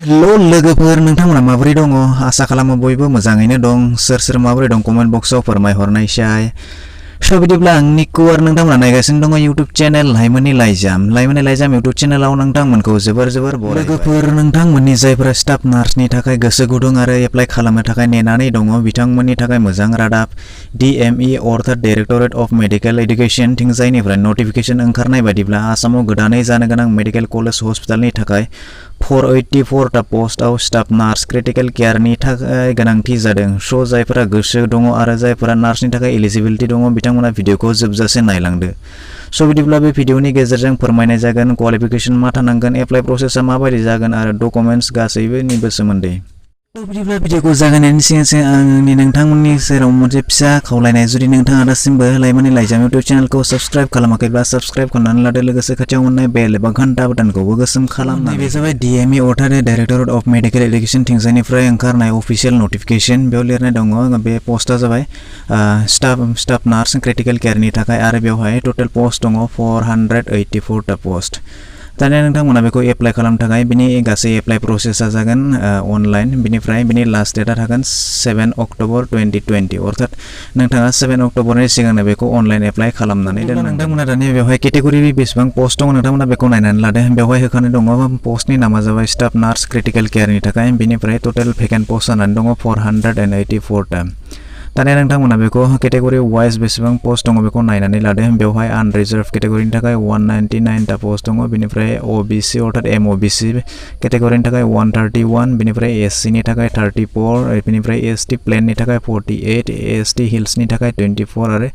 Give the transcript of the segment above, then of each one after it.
Hello लोगोफोर नोंथांमोना माबोरै दङ आसा खालामो बयबो मोजाङैनो दं सोर माबोरै दं कमेन्ट बक्सआव फोरमायहरनायसाय बिदिब्ला आंनि कुवार नोंथांमोना नायगासिनो दङ YouTube चेनेल लाइमोननि लाइजाम YouTube चेनेलाव नोंथांमोनखौ जोबोर बरायबाय लोगोफोर नोंथांमोननि जायफोरा स्टाफ नार्सनि थाखाय गोसो गुदुं आरो एप्लाइ खालामनो थाखाय नेनानै दङ बिथांमोननि थाखाय मोजां रादाब DME अर्थात डायरेक्टरेट अफ मेडिकेल एडुकेशन थिंजायनिफ्राय नटिफिकेशन ओंखारनाय बायदिब्ला आसामाव गोदानै जानो गोनां मेडिकेल कलेज हस्पिटालनि थाखाय 484 टा पोस्टआव स्टाफ नार्स क्रिटिकल केयारनि थाखाय गोनांथि जादों स' जायफोरा गोसो दङ आरो जायफोरा नार्सनि थाखाय एलिजिबिलिटि दङ बिथांमोना भिडिअखौ जोबजासे नायलांदो स' बिदिब्ला बे भिडिअनि गेजेरजों फोरमायनाय जागोन क्वालिफिकेशन मा थानांगोन एप्लाइ प्रसेसआ माबायदि जागोन आरो डकुमेन्ट्स गासैबोनिबो सोमोन्दै बिदिब्ला भिडिअखौ जागायनायनि सिगां आंनि नोंथांमोननि सेराव मोनसे फिसा खावलायनाय जुदि नोंथाङा दासिमबो लाइमोननि लाइजाम YouTube चेनेलखौ साबस्क्राइब खालामाखैब्ला साबस्क्राइब खालामनानै लादो लोगोसे खाथियाव मोननाय बेल एबा घन्टा बटनखौबो गोसोम खालामनानै बे जाबाय DME अर्थात डायरेक्टरेट अफ मेडिकेल एडुकेशन थिंजायनिफ्राय ओंखारनाय अफिसियेल नटिफिकेशन बेयाव लिरनाय दङ बे पोस्टआ जाबाय स्टाफ नार्स क्रिटिकल केयारनि थाखाय आरो बेवहाय टोटल पोस्ट दङ 484 टा पोस्ट दानिया नोंथांमोना बेखौ एप्लाइ खालामनो थाखाय बिनि गासै एप्लाइ प्रसेसआ जागोन अनलाइन बिनिफ्राय बिनि लास्ट डेटआ थागोन 7 अक्ट'बर 2020 अर्थात नोंथाङा 7 अक्ट'बरनि सिगांनो बेखौ अनलाइन एप्लाइ खालामनानै दोन नोंथांमोना दानिया बेवहाय केटेगरि बेसेबां पोस्ट दङ नोंथांमोना बेखौ नायनानै लादो बेवहाय होखानाय दङ पोस्टनि नामा जाबाय स्टाफ नार्स क्रिटिकल केयारनि थाखाय बिनिफ्राय टोटेल भेकेन्ट पोस्ट जानानै दङ 484 टा दानिया नोंथांमोना बेखौ केटेगरि वाइज बेसेबां पोस्ट दङ बेखौ नायनानै लादो बेवहाय आनरिजार्भ केटेगरिनि थाखाय 199 टा पोस्ट दङ बिनिफ्राय OBC अर्थात MOBC केटेगरिनि थाखाय 131 बिनिफ्राय SC नि थाखाय 34 बिनिफ्राय ST प्लेननि थाखाय 48 ST हिल्सनि थाखाय 24 आरो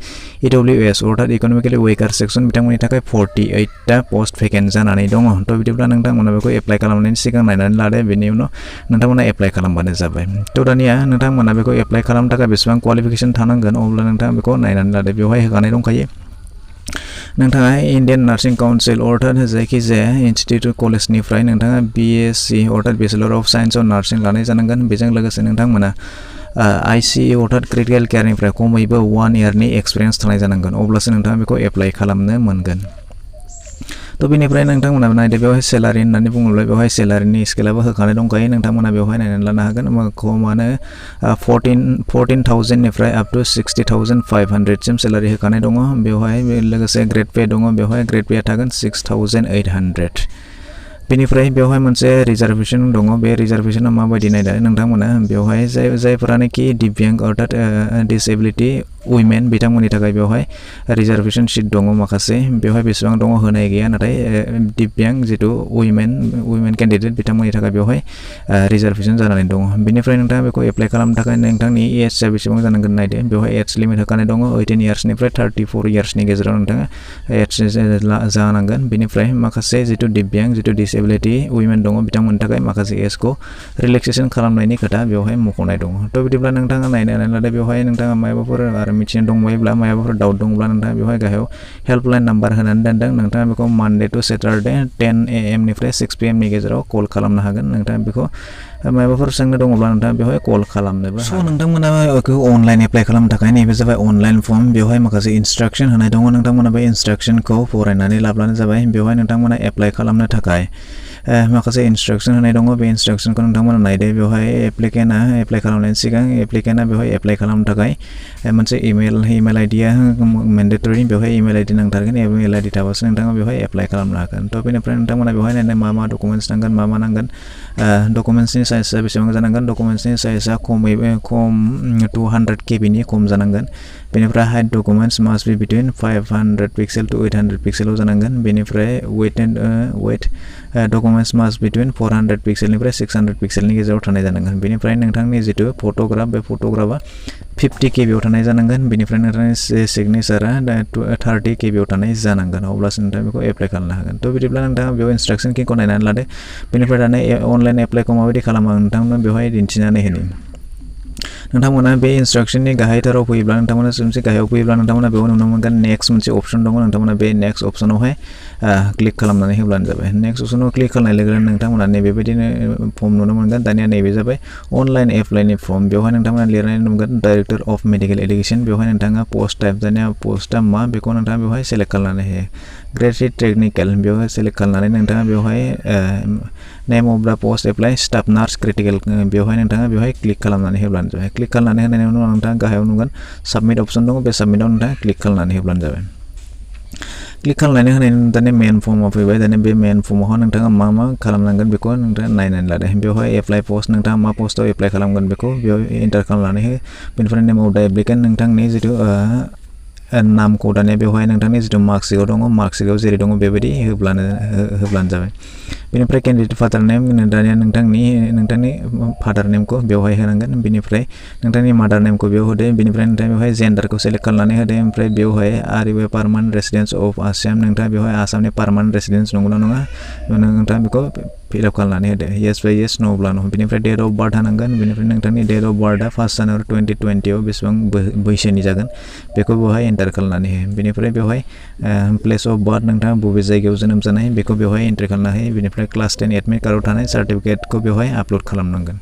EWS अर्थात इकनमिकली वेकार सेक्सन बिथांमोननि थाखाय 48 टा पोस्ट भेकेन्ट जानानै दङ थ' बिदिब्ला नोंथांमोना बेखौ एप्लाइ खालामनायनि सिगां नायनानै लादो बेनि उनाव नोंथांमोना एप्लाइ खालामबानो जाबाय थ' दानिया नोंथांमोना बेखौ एप्लाइ खालामनो थाखाय बेसेबां क्वालिफिकेशन थानांगोन अब्ला नोंथाङा बेखौ नायनानै लादो बेवहाय होखानाय दंखायो नोंथाङा इन्डियान नार्सिं काउन्सिल अर्थात जायखिजाया इनस्टिट्यूट कलेजनिफ्राय नोंथाङा BSc अर्थात bachelor of signs of nursing लानाय जानांगोन बेजों लोगोसे नोंथांमोना ICU अर्थात क्रिटिकल केयारनिफ्राय खमैबो 1 इयारनि एक्सपिरियेन्स थानाय जानांगोन अब्लासो नोंथाङा बेखौ एप्लाइ खालामनो मोनगोन थ' बेनिफ्राय नोंथांमोना नायदो बेवहाय सेलारि होननानै बुङोब्ला बेवहाय सेलारिनि स्केलाबो होखानाय दंखायो नोंथांमोना बेवहाय नायनानै लानो हागोन खमानो 14,000 निफ्राय आप टु 60,500 सिम सेलारि होखानाय दङ बेवहाय लोगोसे ग्रेड पे दङ बेवहाय ग्रेड पेआ थागोन 6,800 बेनिफ्राय बेवहाय मोनसे रिजार्भेशन दङ बे रिजार्भेशना माबायदि नायदो नोंथांमोना बेवहाय जायफोरानोखि दिव्यांग अर्थात डिसेबिलिटि उइमेन बिथांमोननि थाखाय बेवहाय रिजार्भेशन सीट दङ माखासे बेवहाय बेसेबां दङ होनाय गैया नाथाय दिव्यांग जितु उइमेन कैंडिडेट बिथांमोननि थाखाय बेवहाय रिजार्भेशन जानानै दङ बेनिफ्राय नोंथाङा बेखौ एप्लाइ खालामनो थाखाय नोंथांनि एजआ बेसेबां जानांगोन नायदो बेवहाय एज लिमिट होखानाय दङ 18 इयार्सनिफ्राय 34 इयार्सनि गेजेराव नोंथाङा एज जानांगोन बेनिफ्राय माखासे जितु दिव्यांग जितु डिसेबिलिटि उइमेन दङ बिथांमोननि थाखाय माखासे एजखौ रिलेक्सेसन खालामनायनि खोथा बेवहाय मख'नाय दङ थ' बिदिब्ला नोंथाङा नायनानै लादो बेवहाय नोंथाङा माबाफोर आरो मिथिनो दंबायोब्ला माबाफोर डाउट दंब्ला नोंथाङा बेवहाय गाहायाव हेल्पलाइन नाम्बार होनानै दोनदों नोंथाङा बेखौ मानडे टु सेटारडे 10 AM निफ्राय 6 PM नि गेजेराव कल खालामनो हागोन नोंथाङा बेखौ माबाफोर सोंनो दङब्ला नोंथाङा बेवहाय कल खालामनोबो स' नोंथांमोना बेखौ अनलाइन एप्लाइ खालामनो थाखाय नैबे जाबाय अनलाइन फर्म बेवहाय माखासे इन्सट्राक्शन होनाय दङ नोंथांमोना बे इन्सट्राक्शनखौ फरायनानै लाब्लानो जाबाय बेवहाय नोंथांमोना एप्लाइ खालामनो थाखाय माखासे इन्सट्राक्शन होनाय दङ बे इन्सट्राक्शनखौ नोंथांमोना नायदो बेवहाय एप्लिकेन्टआ एप्लाइ खालामनायनि सिगां एप्लिकेन्टआ बेवहाय एप्लाइ खालामनो थाखाय मोनसे इमेल आइडिया मेन्डेटरि बेवहाय इमेल आइडि नांथारगोन इमेल आइडि थाबासो नोंथाङा बेवहाय एप्लाइ खालामनो हागोन थ' बेनिफ्राय नोंथांमोना बेवहाय नायनाय मा डकुमेन्ट्स नांगोन मा नांगोन डकुमेन्ट्सनि साइजआ बेसेबां जानांगोन डकुमेन्ट्सनि साइजआ खम 200 KB नि खम जानांगोन बेनिफ्राय height documents must be between 500 pixel to 800 पिक्सेलाव जानांगोन बेनिफ्राय वेट डकुमेन्ट्स मास्ट बिटुइन 400 पिक्सेलनिफ्राय 600 पिक्सेलनि गेजेराव थानाय जानांगोन बेनिफ्राय नोंथांनि जितु फट'ग्राफ बे फट'ग्राफा 50 KB आव थानाय जानांगोन बेनिफ्राय नोंथांनि सिगनेचारा 30 KB आव थानाय जानांगोन अब्लासो नोंथाङा बेखौ एप्लाइ खालामनो हागोन थ' बिदिब्ला नोंथाङा बेयाव इन्सट्राक्शन किखौ नायनानै लादो बेनिफ्राय दानो अनलाइन एप्लाइखौ माबायदि खालामो नोंथांनो बेवहाय दिन्थिनानै होनि नोंथांमोना बे इन्सट्राक्शननि गाहायथाराव फैयोब्ला नोंथांमोना मोनसे गाहायाव फैयोब्ला नोंथांमोना बेयाव नुनो मोनगोन नेक्स्ट मोनसे अपशन दङ नोंथांमोना बे नेक्स्ट अपशनावहाय क्लिक खालामनानै होब्लानो जाबाय नेक्स्ट अपशनाव क्लिक खालामनाय लोगो लोगो नोंथांमोना नैबेबायदिनो फर्म नुनो मोनगोन दानिया नैबे जाबाय अनलाइन एप्लाइनि फर्म बेवहाय नोंथांमोना लिरनाय नुगोन डाइरेक्टर अफ मेडिकेल एडुकेशन बेवहाय नोंथाङा पोस्ट टाइप दानिया पोस्टआ मा बेखौ नोंथाङा बेवहाय सेलेक्ट खालामनानै हो ग्रेजुएट टेक्निकल बेवहाय सेलेक्ट खालामनानै नोंथाङा बेवहाय name of the post apply staff nurse critical बेवहाय नोंथाङा बेवहाय क्लिक खालामनानै होब्लानो जाबाय क्लिक खालामनानै होनायनि उनाव नोंथाङा गाहायाव नुगोन साबमिट अप्शन दङ बे साबमिटआव नोंथाङा क्लिक खालामनानै होब्लानो जाबाय क्लिक खालामनानै होनायनि दानि मेन फर्मआव फैबाय दानि बे मेन फर्मआव नोंथाङा मा खालामनांगोन बेखौ नोंथाङा नायनानै लादो बेवहाय एप्लाइ पोस्ट नोंथाङा मा पोस्टआव एप्लाइ खालामगोन बेखौ बेयाव एन्टार खालामनानै हो बेनिफ्राय नेम अफ द एप्लिकेन्ट नोंथांनि जिथु नामखौ दानिया बेवहाय नोंथांनि जिथु मार्कशीटआव दङ मार्कशीटआव जेरै दङ बेबायदि होब्लानो जाबाय बेनिफ्राय कैंडिडेट फादार नेम दानिया नोंथांनि फादार नेमखौ बेवहाय होनांगोन बेनिफ्राय नोंथांनि मादार नेमखौ बेयाव होदो बेनिफ्राय नोंथाङा बेवहाय जेन्डारखौ सेलेक्ट खालामनानै होदो ओमफ्राय बेवहाय आर इउ ए पार्मानेन्ट रेसिडेन्स अफ आसाम नोंथाङा बेवहाय आसामनि पार्मानेन्ट रेसिडेन्स नंगौना नङा नोंथाङा बेखौ फिल आप खालामनानै होदो येस बाय येस न'ब्ला न' बेनिफ्राय डेट अफ बार्थ होनांगोन बेनिफ्राय नोंथांनि डेट अफ बार्थआ 1 जानुवारि 2020 बेसेबां बैसोनि जागोन बेखौ बेवहाय एन्टार खालामनानै हो बेनिफ्राय बेवहाय प्लेस अफ बार्थ नोंथाङा बबे जायगायाव जोनोम जानाय बेखौ बेवहाय एन्ट्रि खालामना हो बेनिफ्राय क्लास 10 एडमिट कार्डआव थानाय सार्टिफिकेटखौ बेवहाय आपल'ड खालामनांगोन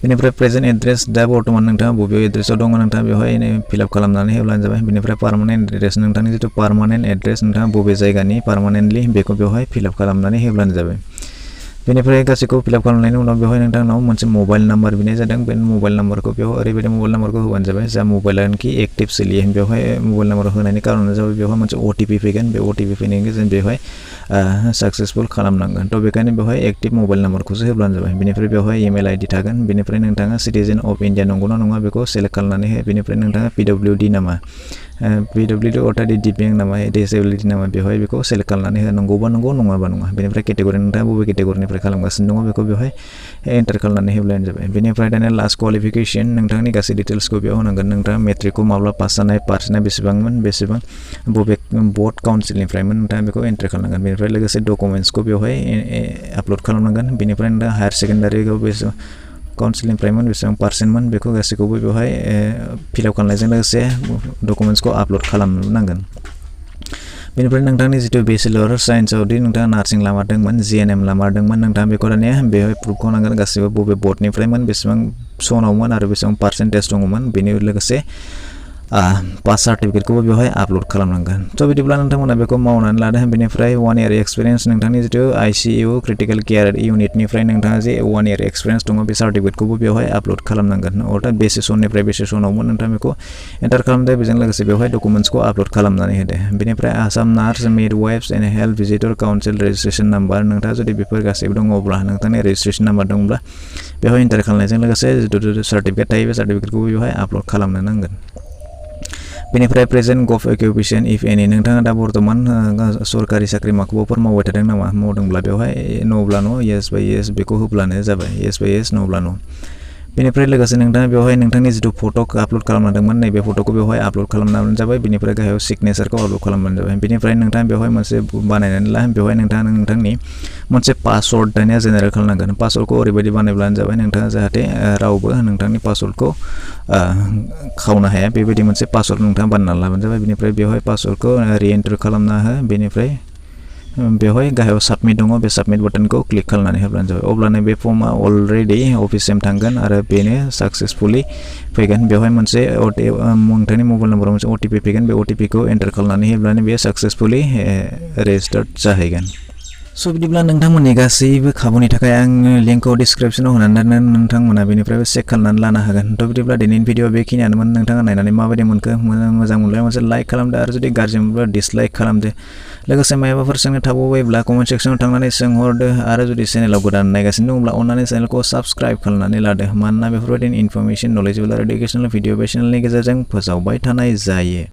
बेनिफ्राय प्रेजेन्ट एड्रेस दा बर्तमान नोंथाङा बबे एड्रेसआव दङ नोंथाङा बेवहाय फिल आप खालामनानै होब्लानो जाबाय बेनिफ्राय पार्मानेन्ट एड्रेस नोंथांनि जिथु पार्मानेन्ट एड्रेस नोंथाङा बबे जायगानि पार्मानेन्टलि बेखौ बेवहाय फिल आप खालामनानै होब्लानो जाबाय बेनिफ्राय गासैखौ फिल आप खालामनायनि उनाव बेवहाय नोंथांनाव मोनसे मबाइल नाम्बार बिनाय जादों बे मबाइल नाम्बारखौ बेयाव ओरैबायदि मबाइल नाम्बारखौ होबानो जाबाय जा मबाइलानोखि एक्टिभ सोलियो बेवहाय मबाइल नाम्बार होनायनि कारना जाबाय बेवहाय मोनसे अटिपि फैगोन बे अटिपि फैनायनि गेजेरजों बेवहाय सक्सेसफुल खालामनांगोन थ' बेखायनो बेवहाय एक्टिभ मबाइल नाम्बारखौसो होब्लानो जाबाय बेनिफ्राय बेवहाय इमेल आइडि थागोन बेनिफ्राय नोंथाङा सिटिजेन अफ इन्डिया नंगौना नङा बेखौ सेलेक्ट खालामनानै हो बेनिफ्राय नोंथाङा पिडब्लिउडि नामा पिडब्लिउडि अर्थात दिव्यांग नामा डिसेबिलिटि नामा बेवहाय बेखौ सेलेक्ट खालामनानै हो नंगौबा नंगौ नङाबा नङा बेनिफ्राय केटेगरि नोंथाङा बबे केटेगरिनिफ्राय खालामगासिनो दङ बेखौ बेवहाय एन्टार खालामनानै होब्लानो जाबाय बेनिफ्राय दानिया लास्ट क्वालिफिकेसन नोंथांनि गासै डिटेल्सखौ बेयाव होनांगोन नोंथाङा मेट्रिकखौ माब्ला पास जानाय पार्सेन्टआ बेसेबां बबे बर्ड काउन्सिलनिफ्रायमोन नोंथाङा बेखौ एन्ट्रि खालामनांगोन बेनिफ्राय लोगोसे डकुमेन्ट्सखौ बेवहाय आपल'ड खालामनांगोन बेनिफ्राय नोंथाङा हायार सेकेन्डारिखौ काउन्सिलनिफ्रायमोन बेसेबां पार्सेन्टमोन बेखौ गासैखौबो बेवहाय फिल आप खालामनायजों लोगोसे डकुमेन्ट्सखौ आपल'ड खालामनांगोन बेनिफ्राय नोंथांनि जिथु बेचेलर साइन्सआवदि नोंथाङा नार्सिं लामारदोंमोन जिएनएम लामारदोंमोन नोंथाङा बेखौ दानिया बेवहाय प्रुफखौ नांगोन गासैबो बबे बर्डनिफ्रायमोन बेसेबां सनावमोन आरो बेसेबां पार्सेन्टेज दङमोन बेनि लोगोसे पास सार्टिफिकेटखौबो बेवहाय आपल'ड खालामनांगोन थ' बिदिब्ला नोंथांमोना बेखौ मावनानै लादो बेनिफ्राय 1 इयार एक्सपिरियेन्स नोंथांनि जिथु आइसिइउ क्रिटिकेल केयार इउनिटनिफ्राय नोंथाङा जे 1 इयार एक्सपिरियेन्स दङ बे सार्टिफिकेटखौबो बेवहाय आपल'ड खालामनांगोन अर्थात बेसे सननिफ्राय बेसे सनावमोन नोंथाङा बेखौ एन्टार खालामदो बेजों लोगोसे बेवहाय डकुमेन्ट्सखौ आपल'ड खालामनानै होदो बेनिफ्राय Assam nurse midwives end health visitor council registration number नोंथाङा जुदि बेफोर गासैबो दङब्ला नोंथांनि रेजिस्ट्रेसन नाम्बार दङब्ला बेवहाय एन्टार खालामनायजों लोगोसे जिथु सार्टिफिकेट थायो बे सार्टिफिकेटखौबो बेवहाय आपल'ड खालामनो नांगोन बेनिफ्राय प्रेजेन्ट गभ अकिउपेसन इफ एनि नोंथाङा दा बर्तमान सरकारि साख्रि माखौबाफोर मावबाय थादों नामा मावदोंब्ला बेवहाय न'ब्ला न' येस बाय येस बेखौ होब्लानो जाबाय येस बाय येस न'ब्ला न' बेनिफ्राय लोगोसे नोंथाङा बेवहाय नोंथांनि जिथु फट'खौ आपल'ड खालामनांदोंमोन नैबे फट'खौ बेवहाय आपल'ड खालामनानै जाबाय बेनिफ्राय गाहायाव सिगनेचारखौ आपल'ड खालामनानै जाबाय बेनिफ्राय नोंथाङा बेवहाय मोनसे बानायनानै ला बेवहाय नोंथाङा नोंथांनि मोनसे पासवर्ड दानिया जेनेरेट खालामनांगोन पासवर्डखौ ओरैबायदि बानायब्लानो जाबाय नोंथाङा जाहाथे रावबो नोंथांनि पासवर्डखौ खावनो हाया बेबायदि मोनसे पासवर्ड नोंथाङा बानायनानै लाबानो जाबाय बेनिफ्राय बेवहाय पासवर्डखौ रिएन्टार खालामना हो बेनिफ्राय बेवहाय गाहायाव साबमिट दङ बे साबमिट बाटनखौ क्लिक खालामनानै होब्लानो जाबाय अब्लानो बे फर्मआ अलरेडि अफिससिम थांगोन आरो बेनो साक्सेसफुलि फैगोन बेवहाय मोनसे नोंथांनि मबाइल नाम्बाराव मोनसे अटिपि फैगोन बे अटिपिखौ एन्टार खालामनानै होब्लानो बेयो साक्सेसफुलि रेजिस्टार्ड जाहैगोन स' बिदिब्ला नोंथांमोननि गासैबो खाबुनि थाखाय आं लिंकखौ डिसक्रिपसनाव होनानै दोनगोन नोंथांमोना बेनिफ्रायबो चेक खालामनानै लानो हागोन थ' बिदिब्ला दिनैनि भिडिअ बेखिनियानोमोन नोंथाङा नायनानै माबायदि मोनखो मोजां मोनलाय मोनसे लाइक खालामदो आरो जुदि गाज्रि मोनब्ला डिसलाइक खालामदो लोगोसे माबाफोर सोंनो थाबावबायब्ला कमेन्ट सेक्सनाव थांनानै सोंहरदो आरो जुदि चेनेलाव गोदान नायगासिनो दंब्ला अन्नानै चेनेलखौ साबस्क्राइब खालामनानै लादो मानोना बेफोरबायदिनो इनफरमेसन नलेजेबल आरो इडुकेसनेल भिडिअ बे चेनेलनि गेजेरजों फोसावबाय थानाय जायो